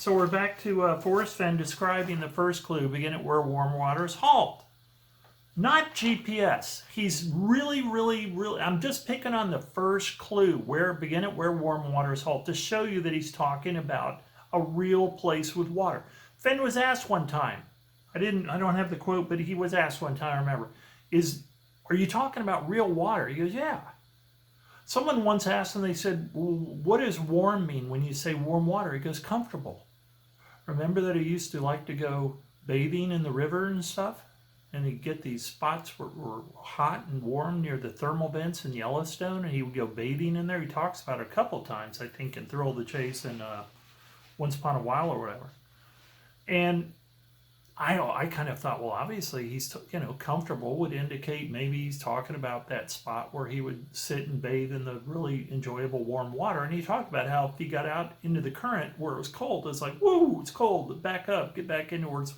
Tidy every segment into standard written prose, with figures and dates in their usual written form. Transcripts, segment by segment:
So we're back to Forrest Fenn describing the first clue, begin at where warm waters halt. Not GPS. He's really, I'm just picking on the first clue, begin at where warm waters halt, to show you that he's talking about a real place with water. Fenn was asked one time, I don't have the quote, but he was asked one time, I remember, are you talking about real water? He goes, yeah. Someone once asked him, they said, well, what does warm mean when you say warm water? He goes, comfortable. Remember that he used to like to go bathing in the river and stuff? And he'd get these spots where were hot and warm near the thermal vents in Yellowstone, and he would go bathing in there. He talks about it a couple times, I think, in Thrill of the Chase and Once Upon a While or whatever. And I kind of thought, well, obviously he's, comfortable would indicate maybe he's talking about that spot where he would sit and bathe in the really enjoyable warm water. And he talked about how if he got out into the current where it was cold, it's like, whoa, it's cold, back up, get back into where it's,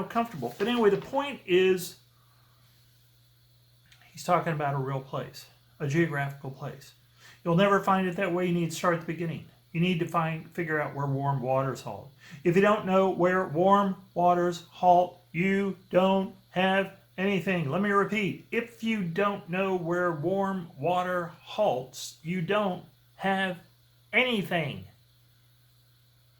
comfortable. But anyway, the point is, he's talking about a real place, a geographical place. You'll never find it that way. You need to start at the beginning. You need to figure out where warm waters halt. If you don't know where warm waters halt, you don't have anything. Let me repeat. If you don't know where warm water halts, you don't have anything,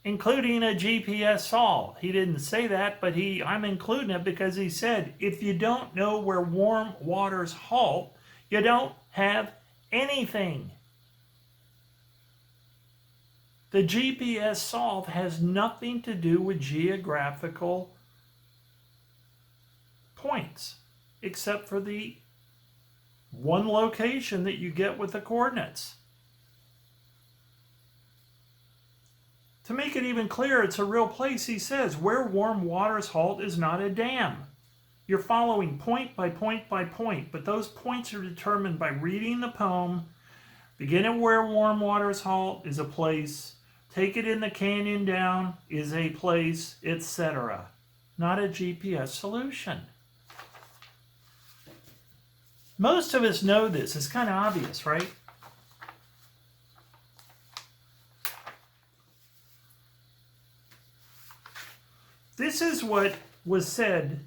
including a GPS solve. He didn't say that, but I'm including it because he said, if you don't know where warm waters halt, you don't have anything. The GPS solve has nothing to do with geographical points, except for the one location that you get with the coordinates. To make it even clearer, it's a real place. He says, where warm waters halt is not a dam. You're following point by point by point, but those points are determined by reading the poem. Begin at where warm waters halt is a place. Take it in the canyon down is a place, etc. Not a GPS solution. Most of us know this. It's kind of obvious, right? This is what was said.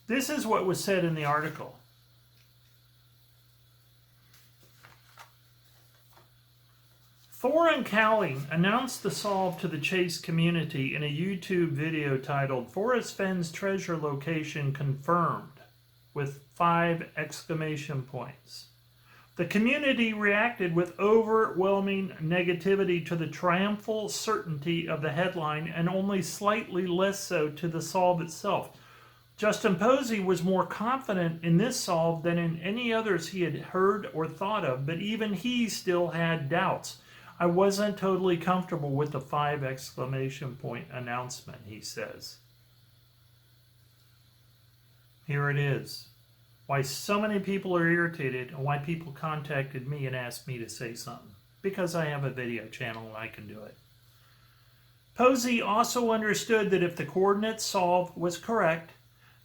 This is what was said in the article. Thorin Cowling announced the solve to the Chase community in a YouTube video titled Forrest Fenn's Treasure Location Confirmed, with 5 exclamation points. The community reacted with overwhelming negativity to the triumphal certainty of the headline and only slightly less so to the solve itself. Justin Posey was more confident in this solve than in any others he had heard or thought of, but even he still had doubts. I wasn't totally comfortable with the 5 exclamation point announcement, he says. Here it is. Why so many people are irritated and why people contacted me and asked me to say something. Because I have a video channel and I can do it. Posey also understood that if the coordinate solve was correct,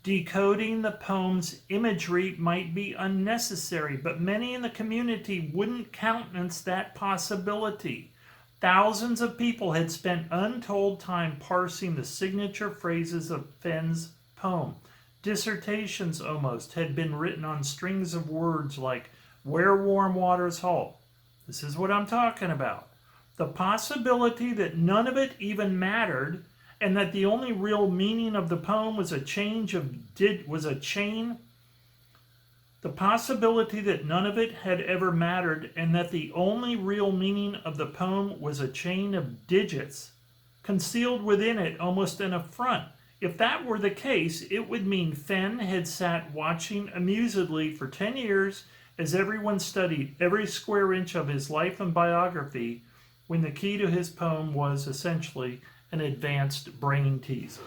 decoding the poem's imagery might be unnecessary, but many in the community wouldn't countenance that possibility. Thousands of people had spent untold time parsing the signature phrases of Fenn's poem. Dissertations almost had been written on strings of words like, where warm waters halt. This is what I'm talking about. The possibility that none of it even mattered and that the only real meaning of the poem was the possibility that none of it had ever mattered and that the only real meaning of the poem was a chain of digits concealed within it almost an affront. If that were the case, it would mean Fenn had sat watching amusedly for 10 years as everyone studied every square inch of his life and biography when the key to his poem was essentially an advanced brain teaser.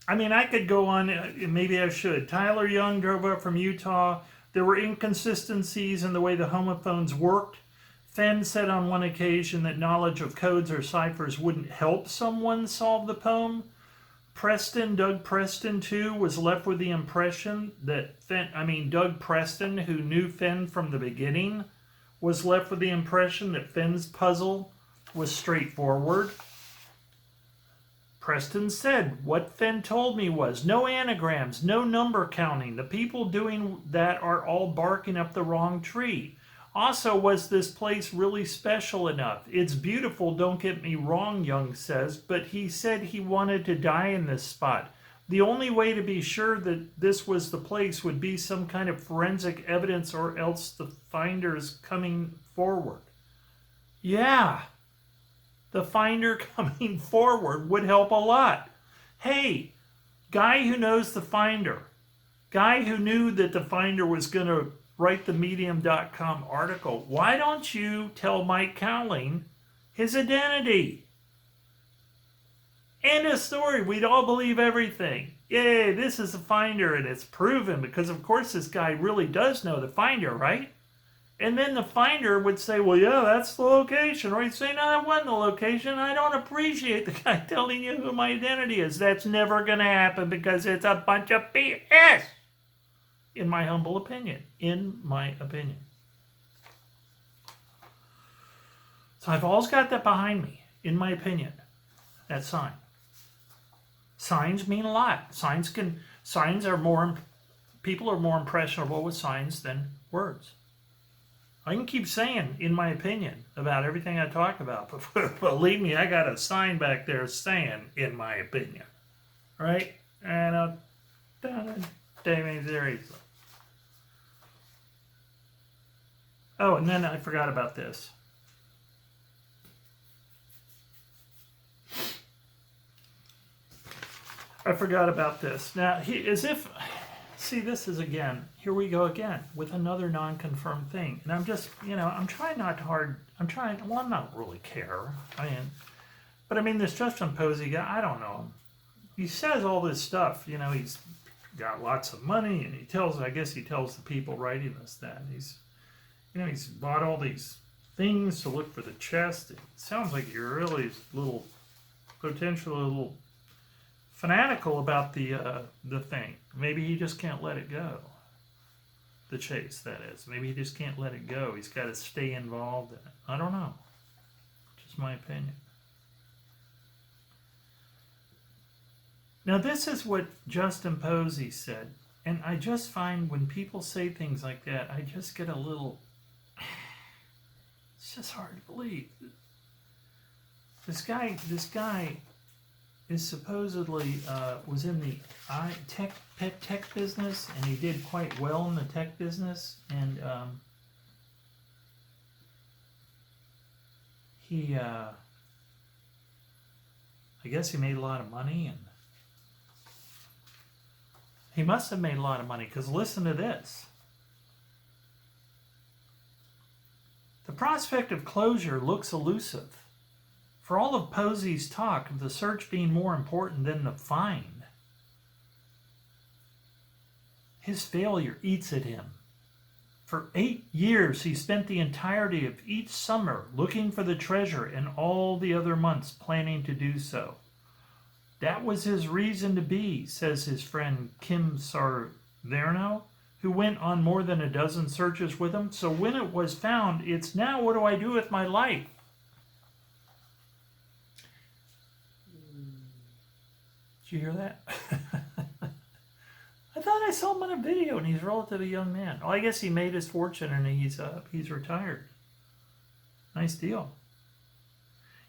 I mean, I could go on, maybe I should. Tyler Young drove up from Utah. There were inconsistencies in the way the homophones worked. Fenn said on one occasion that knowledge of codes or ciphers wouldn't help someone solve the poem. Doug Preston too, was left with the impression that Doug Preston, who knew Fenn from the beginning, was left with the impression that Fenn's puzzle was straightforward. Preston said, what Fenn told me was, no anagrams, no number counting. The people doing that are all barking up the wrong tree. Also, was this place really special enough? It's beautiful, don't get me wrong, Young says, but he said he wanted to die in this spot. The only way to be sure that this was the place would be some kind of forensic evidence, or else the finders coming forward. Yeah, the finder coming forward would help a lot. Hey, guy who knows the finder, guy who knew that the finder was going to write the Medium.com article, why don't you tell Mike Cowling his identity? End of story. We'd all believe everything. Yay, this is the finder, and it's proven, because of course this guy really does know the finder, right? And then the finder would say, well, yeah, that's the location. Or he'd say, no, that wasn't the location. I don't appreciate the guy telling you who my identity is. That's never going to happen, because it's a bunch of BS. In my humble opinion. In my opinion. So I've always got that behind me. In my opinion. That sign. Signs mean a lot. People are more impressionable with signs than words. I can keep saying, in my opinion, about everything I talk about, but believe me, I got a sign back there saying, in my opinion. Right? And there easily. Oh, and then I forgot about this. Now, this is again, here we go again with another non-confirmed thing. And I'm just, I'm trying not hard, I'm not really care. This Justin Posey guy, I don't know him. He says all this stuff, he's got lots of money, and he tells the people writing this that. He's bought all these things to look for the chest. It sounds like you're really potentially a little fanatical about the thing. Maybe he just can't let it go. The chase, that is. Maybe he just can't let it go. He's got to stay involved in it. I don't know. Just my opinion. Now, this is what Justin Posey said. And I just find when people say things like that, I just get a little... It's just hard to believe. This guy is supposedly was in the tech business, and he did quite well in the tech business, and I guess he made a lot of money, and he must have made a lot of money, because listen to this. The prospect of closure looks elusive. For all of Posey's talk of the search being more important than the find, his failure eats at him. For 8 years, he spent the entirety of each summer looking for the treasure, and all the other months planning to do so. That was his reason to be, says his friend Kim Sarverno, who went on more than a dozen searches with him. So when it was found, it's now, what do I do with my life? Did you hear that? I thought I saw him on a video, and he's a relatively young man. Well, I guess he made his fortune, and he's retired. Nice deal.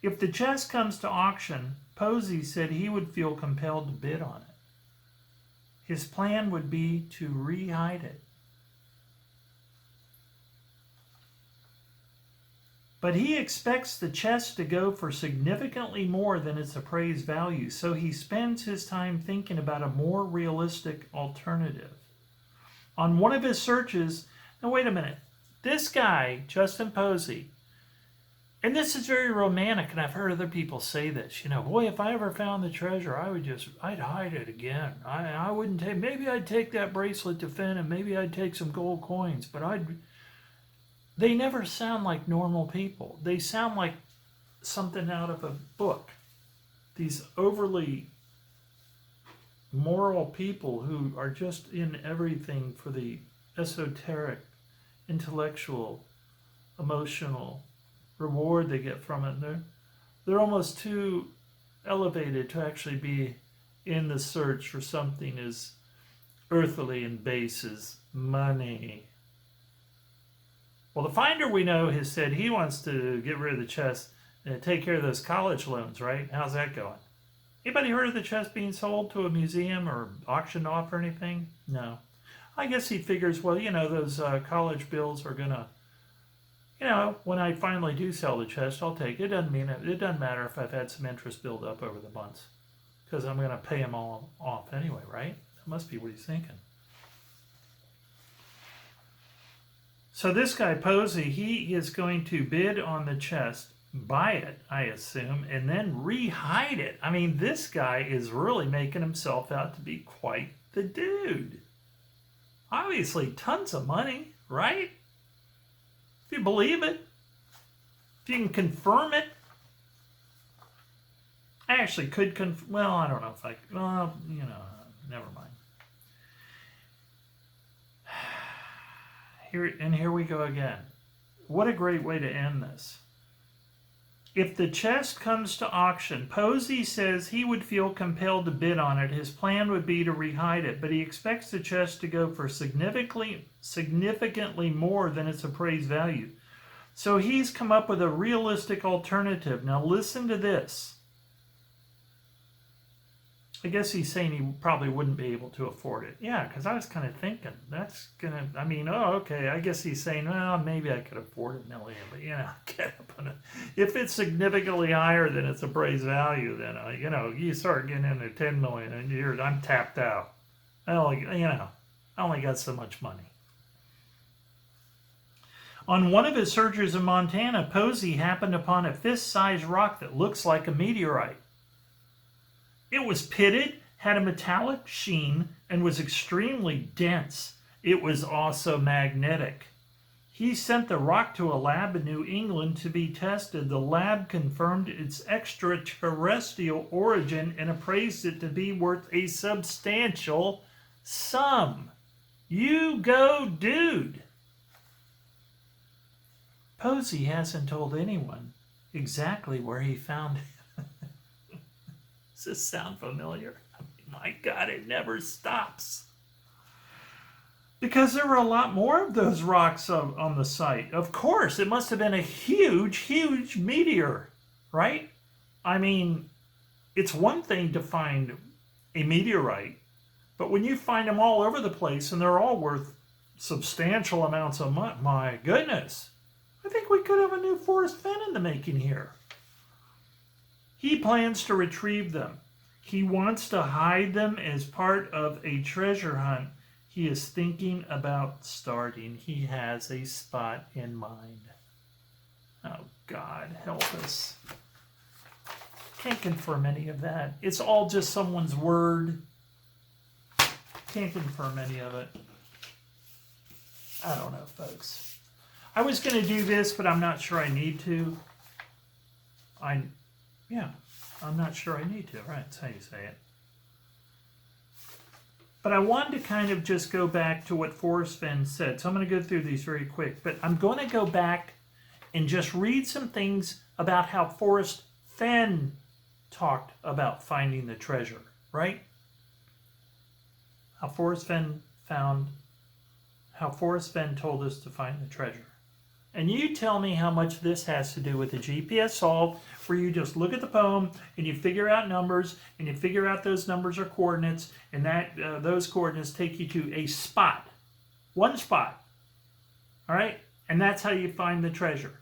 If the chest comes to auction, Posey said he would feel compelled to bid on it. His plan would be to re-hide it. But he expects the chest to go for significantly more than its appraised value, so he spends his time thinking about a more realistic alternative. On one of his searches, now wait a minute, this guy, Justin Posey, and this is very romantic, and I've heard other people say this, boy, if I ever found the treasure, I'd hide it again. I wouldn't take, maybe I'd take that bracelet to Fenn, and maybe I'd take some gold coins, but they never sound like normal people. They sound like something out of a book. These overly moral people who are just in everything for the esoteric, intellectual, emotional reward they get from it. They're almost too elevated to actually be in the search for something as earthly and base as money. Well, the finder we know has said he wants to get rid of the chest and take care of those college loans, right? How's that going? Anybody heard of the chest being sold to a museum or auctioned off or anything? No. I guess he figures, well, those college bills are gonna, when I finally do sell the chest, I'll take it. It doesn't matter if I've had some interest build up over the months, because I'm gonna pay them all off anyway, right? That must be what he's thinking. So this guy Posey, he is going to bid on the chest, buy it, I assume, and then rehide it. I mean, this guy is really making himself out to be quite the dude. Obviously, tons of money, right? If you believe it, if you can confirm it. I actually could well, I don't know if never mind. Here we go again. What a great way to end this. If the chest comes to auction, Posey says he would feel compelled to bid on it. His plan would be to rehide it, but he expects the chest to go for significantly more than its appraised value. So he's come up with a realistic alternative. Now listen to this. I guess he's saying he probably wouldn't be able to afford it. Yeah, because I was kind of thinking, okay. I guess he's saying, well, maybe I could afford it, Nelly. But, get up on it. If it's significantly higher than its appraised value, then, you start getting into 10 million and I'm tapped out. I only got so much money. On one of his searches in Montana, Posey happened upon a fist-sized rock that looks like a meteorite. It was pitted, had a metallic sheen, and was extremely dense. It was also magnetic. He sent the rock to a lab in New England to be tested. The lab confirmed its extraterrestrial origin and appraised it to be worth a substantial sum. You go, dude. Posey hasn't told anyone exactly where he found it. Does this sound familiar? I mean, my God, it never stops. Because there were a lot more of those rocks on the site. Of course, it must have been a huge, huge meteor, right? I mean, it's one thing to find a meteorite, but when you find them all over the place and they're all worth substantial amounts of money, my goodness, I think we could have a new Forrest Fenn in the making here. He plans to retrieve them. He wants to hide them as part of a treasure hunt he is thinking about starting. He has a spot in mind. Oh, God, help us. Can't confirm any of that. It's all just someone's word. Can't confirm any of it. I don't know, folks. I was going to do this, but I'm not sure I need to. I'm not sure I need to. Right, that's how you say it. But I wanted to kind of just go back to what Forrest Fenn said. So I'm going to go through these very quick. But I'm going to go back and just read some things about how Forrest Fenn talked about finding the treasure, right? How Forrest Fenn told us to find the treasure. And you tell me how much this has to do with the GPS solve, where you just look at the poem and you figure out numbers, and you figure out those numbers are coordinates, and those coordinates take you to a spot. One spot. All right? And that's how you find the treasure.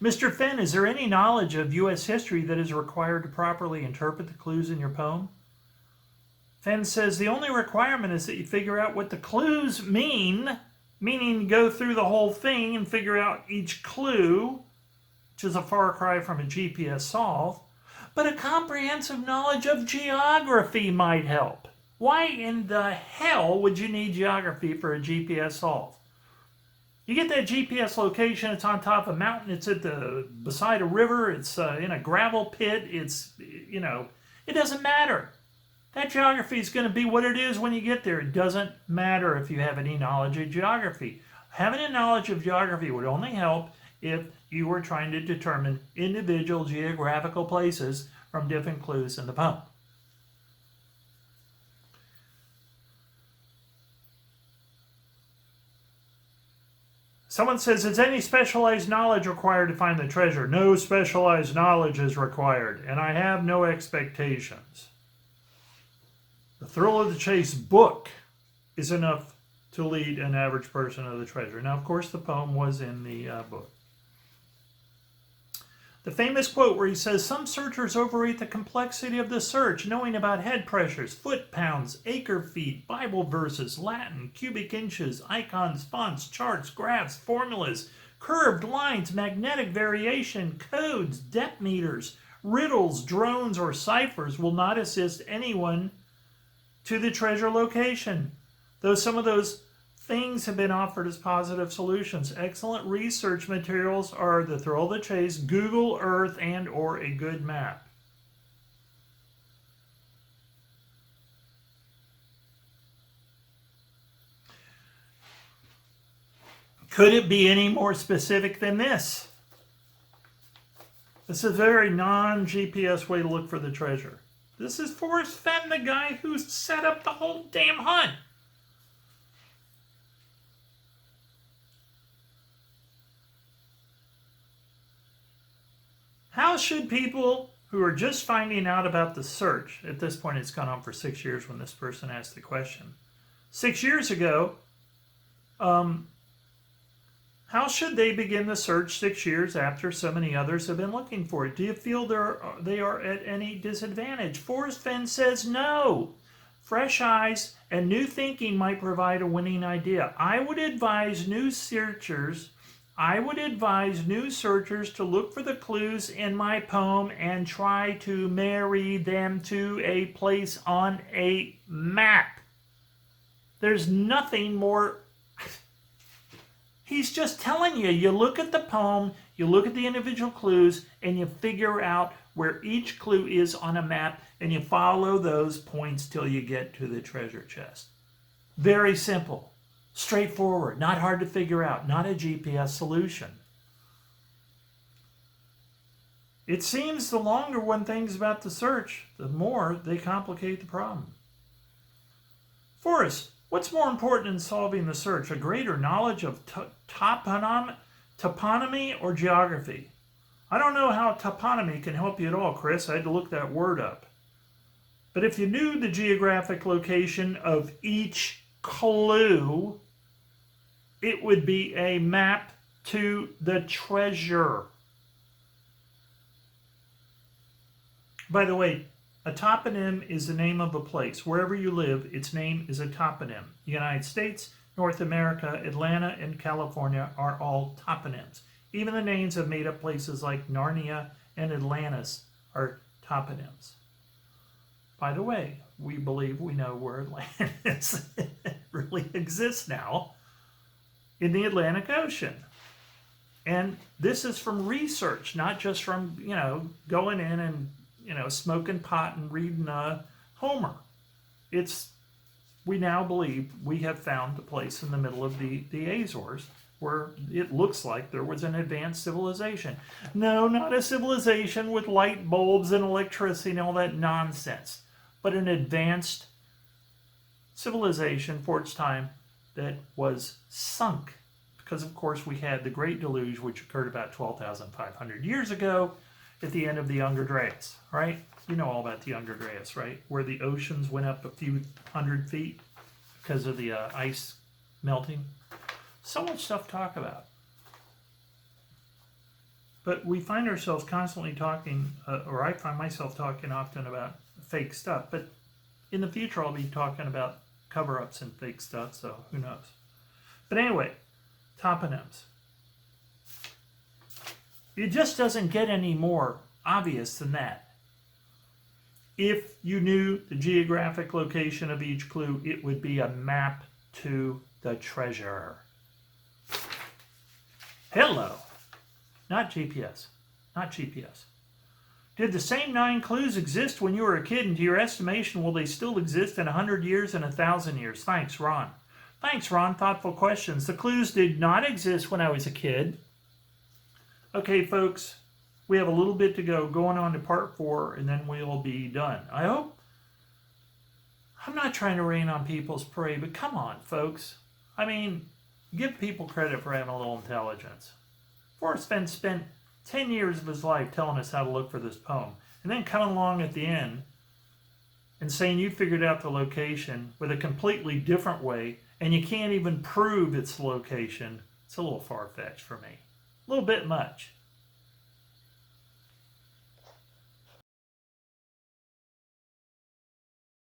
Mr. Fenn, is there any knowledge of U.S. history that is required to properly interpret the clues in your poem? Fenn says the only requirement is that you figure out what the clues mean, meaning go through the whole thing and figure out each clue, which is a far cry from a GPS solve, but a comprehensive knowledge of geography might help. Why in the hell would you need geography for a GPS solve? You get that GPS location, it's on top of a mountain, it's beside a river, it's in a gravel pit, it's, It doesn't matter. That geography is going to be what it is when you get there. It doesn't matter if you have any knowledge of geography. Having a knowledge of geography would only help if you were trying to determine individual geographical places from different clues in the poem. Someone says, is any specialized knowledge required to find the treasure? No specialized knowledge is required, and I have no expectations. The thrill of the chase book is enough to lead an average person to the treasure. Now, of course, the poem was in the book. The famous quote where he says, some searchers overrate the complexity of the search, knowing about head pressures, foot pounds, acre feet, Bible verses, Latin, cubic inches, icons, fonts, charts, graphs, formulas, curved lines, magnetic variation, codes, depth meters, riddles, drones, or ciphers will not assist anyone to the treasure location. Though some of those things have been offered as positive solutions. Excellent research materials are the thrill of the chase, Google Earth, and or a good map. Could it be any more specific than this? This is a very non-GPS way to look for the treasure. This is Forrest Fenn, the guy who set up the whole damn hunt. How should people who are just finding out about the search, at this point it's gone on for 6 years when this person asked the question, 6 years ago, how should they begin the search 6 years after so many others have been looking for it? Do you feel they are at any disadvantage? Forrest Fenn says no. Fresh eyes and new thinking might provide a winning idea. I would advise new searchers to look for the clues in my poem and try to marry them to a place on a map. There's nothing more. He's just telling you, you look at the poem, you look at the individual clues, and you figure out where each clue is on a map, and you follow those points till you get to the treasure chest. Very simple. Straightforward, not hard to figure out, not a GPS solution. It seems the longer one thinks about the search, the more they complicate the problem. Forrest, what's more important in solving the search, a greater knowledge of toponymy or geography? I don't know how toponymy can help you at all, Chris. I had to look that word up. But if you knew the geographic location of each clue, it would be a map to the treasure. By the way, a toponym is the name of a place. Wherever you live, its name is a toponym. The United States, North America, Atlanta, and California are all toponyms. Even the names of made-up places like Narnia and Atlantis are toponyms. By the way, we believe we know where Atlantis really exists now in the Atlantic Ocean. And this is from research, not just from, going in and, smoking pot and reading Homer. We now believe we have found a place in the middle of the Azores where it looks like there was an advanced civilization. No, not a civilization with light bulbs and electricity and all that nonsense, but an advanced civilization for its time that was sunk. Because, of course, we had the Great Deluge, which occurred about 12,500 years ago at the end of the Younger Dryas, right? You know all about the Younger Dryas, right? Where the oceans went up a few hundred feet because of the ice melting. So much stuff to talk about. But we find ourselves constantly talking, or I find myself talking often about fake stuff. But in the future, I'll be talking about cover-ups and fake stuff, so who knows. But anyway, toponyms. It just doesn't get any more obvious than that. If you knew the geographic location of each clue, it would be a map to the treasure. Hello. Not GPS. Not GPS. Did the same 9 clues exist when you were a kid, and to your estimation, will they still exist in 100 years and 1,000 years? Thanks, Ron. Thanks, Ron. Thoughtful questions. The clues did not exist when I was a kid. Okay, folks, we have a little bit to go, going on to part 4, and then we'll be done. I hope. I'm not trying to rain on people's parade, but come on, folks. I mean, give people credit for having a little intelligence. Forrest Fenn spent 10 years of his life telling us how to look for this poem, and then coming along at the end and saying you figured out the location with a completely different way, and you can't even prove its location. It's a little far-fetched for me. A little bit much.